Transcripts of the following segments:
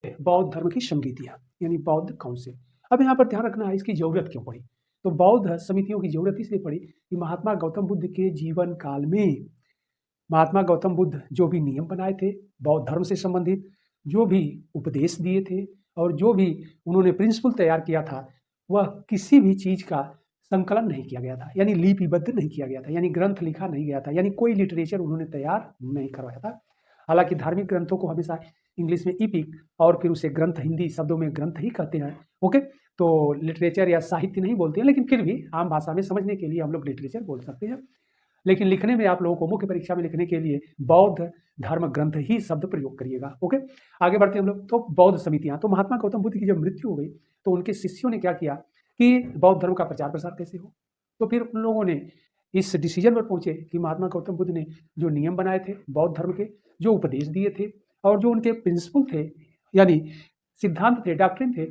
बौद्ध धर्म की संगीतियाँ यानी बौद्ध काउंसिल। अब यहाँ पर ध्यान रखना है इसकी ज़रूरत क्यों पड़ी? तो बौद्ध समितियों की ज़रूरत इसलिए पड़ी कि महात्मा गौतम बुद्ध के जीवन काल में महात्मा गौतम बुद्ध जो भी नियम बनाए थे बौद्ध धर्म से संबंधित, जो भी उपदेश दिए थे और जो भी उन्होंने प्रिंसिपल तैयार किया था, वह किसी भी चीज़ का संकलन नहीं किया गया था, यानी लिपिबद्ध नहीं किया गया था, यानी ग्रंथ लिखा नहीं गया था, यानी कोई लिटरेचर उन्होंने तैयार नहीं करवाया था। हालाँकि धार्मिक ग्रंथों को हमेशा इंग्लिश में एपिक और फिर उसे ग्रंथ हिंदी शब्दों में ग्रंथ ही कहते हैं, ओके? तो लिटरेचर या साहित्य नहीं बोलते हैं, लेकिन फिर भी आम भाषा में समझने के लिए हम लोग लिटरेचर बोल सकते हैं। लेकिन लिखने में आप लोगों को मुख्य परीक्षा में लिखने के लिए बौद्ध धर्म ग्रंथ ही शब्द प्रयोग करिएगा, ओके? आगे बढ़ते हैं हम लोग। तो बौद्ध समितियाँ, तो महात्मा गौतम बुद्ध की जब मृत्यु हो गई, तो उनके शिष्यों ने क्या किया कि बौद्ध धर्म का प्रचार प्रसार कैसे हो? तो फिर उन लोगों ने इस डिसीजन पर पहुँचे कि महात्मा गौतम बुद्ध ने जो नियम बनाए थे बौद्ध धर्म के, जो उपदेश दिए थे और जो उनके प्रिंसिपल थे, यानी सिद्धांत थे, डॉक्ट्रिन थे,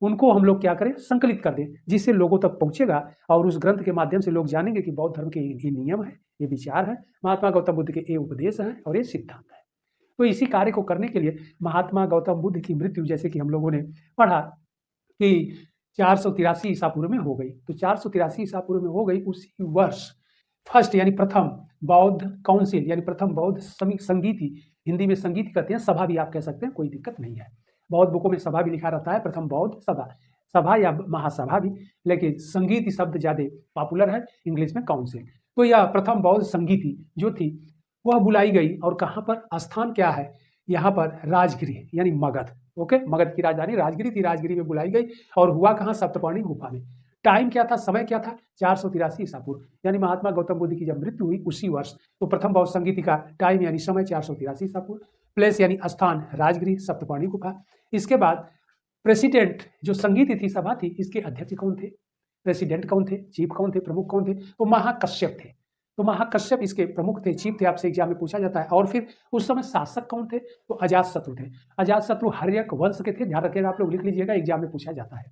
उनको हम लोग क्या करें, संकलित कर दें, जिससे लोगों तक पहुँचेगा और उस ग्रंथ के माध्यम से लोग जानेंगे कि बौद्ध धर्म के ये नियम है, ये विचार है, महात्मा गौतम बुद्ध के ये उपदेश हैं और ये सिद्धांत है। तो इसी कार्य को करने के लिए महात्मा गौतम बुद्ध की मृत्यु, जैसे कि हम लोगों ने पढ़ा कि 483 ईसा पूर्व में हो गई। तो 483 ईसा पूर्व में हो गई, उसी वर्ष फर्स्ट यानी प्रथम बौद्ध काउंसिल यानी प्रथम बौद्ध संगीति, हिंदी में संगीति कहते हैं, सभा भी आप कह सकते हैं, कोई दिक्कत नहीं है। बौद्ध बुकों में सभा भी लिखा रहता है, प्रथम बौद्ध सभा, सभा या महासभा भी, लेकिन संगीति शब्द ज़्यादा पॉपुलर है, इंग्लिश में काउंसिल। तो यह प्रथम बौद्ध संगीति जो थी वह बुलाई गई, और कहाँ पर, स्थान क्या है, यहाँ पर राजगिरी यानी मगध, ओके? मगध की राजधानी राजगिरी थी, राजगिरी में बुलाई गई और हुआ कहाँ, सप्तपर्णी गुफा में। टाइम क्या था, समय क्या था, 483 ईसा पूर्व, यानी महात्मा गौतम बुद्ध की जब मृत्यु हुई उसी वर्ष। तो प्रथम बौद्ध संगीति का टाइम यानी समय 483 ईसा पूर्व, प्लेस यानी स्थान राजगिरी सप्तपर्णी गुफा। इसके बाद प्रेसिडेंट जो संगीति थी सभा थी, इसके अध्यक्ष कौन थे, प्रेसिडेंट कौन थे, चीफ कौन थे, प्रमुख कौन थे? तो महाकश्यप थे। तो महाकश्यप इसके प्रमुख थे, चीफ थे, आपसे एग्जाम में पूछा जाता है। और फिर उस समय शासक कौन थे? तो अजातशत्रु थे। अजातशत्रु हर्यक वंश के थे, ध्यान रखिएगा, आप लोग लिख लीजिएगा, एग्जाम में पूछा जाता है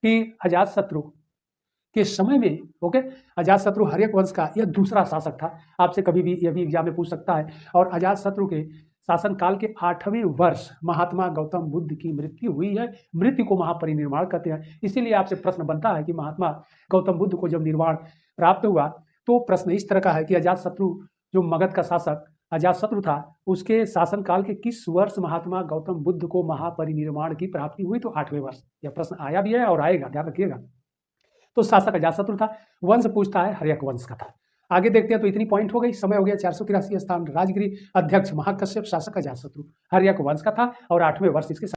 कि अजातशत्रु के समय में, ओके, अजातशत्रु हर्यक वंश का यह दूसरा शासक था। आपसे कभी भी यह भी एग्जाम में पूछ सकता है। और अजातशत्रु के शासनकाल के 8वें वर्ष महात्मा गौतम बुद्ध की मृत्यु हुई है। मृत्यु को महापरिनिर्वाण कहते हैं। इसीलिए आपसे प्रश्न बनता है कि महात्मा गौतम बुद्ध को जब निर्वाण प्राप्त हुआ, तो प्रश्न इस तरह का है कि अजातशत्रु जो मगध का शासक अजातशत्रु था, उसके शासनकाल के किस वर्ष महात्मा गौतम बुद्ध को महापरिनिर्वाण की प्राप्ति हुई? तो 8वें वर्ष। यह प्रश्न आया भी है और आएगा, ध्यान रखिएगा। तो शासक अजातशत्रु था, वंश पूछता है हर्यक वंश का था। आगे देखते हैं। तो इतनी पॉइंट हो गई, समय हो गया 483, स्थान राजगिरी, अध्यक्ष महाकश्यप, शासक अजातशत्रु, हर्यक वंश का था और 8वें वर्ष इसके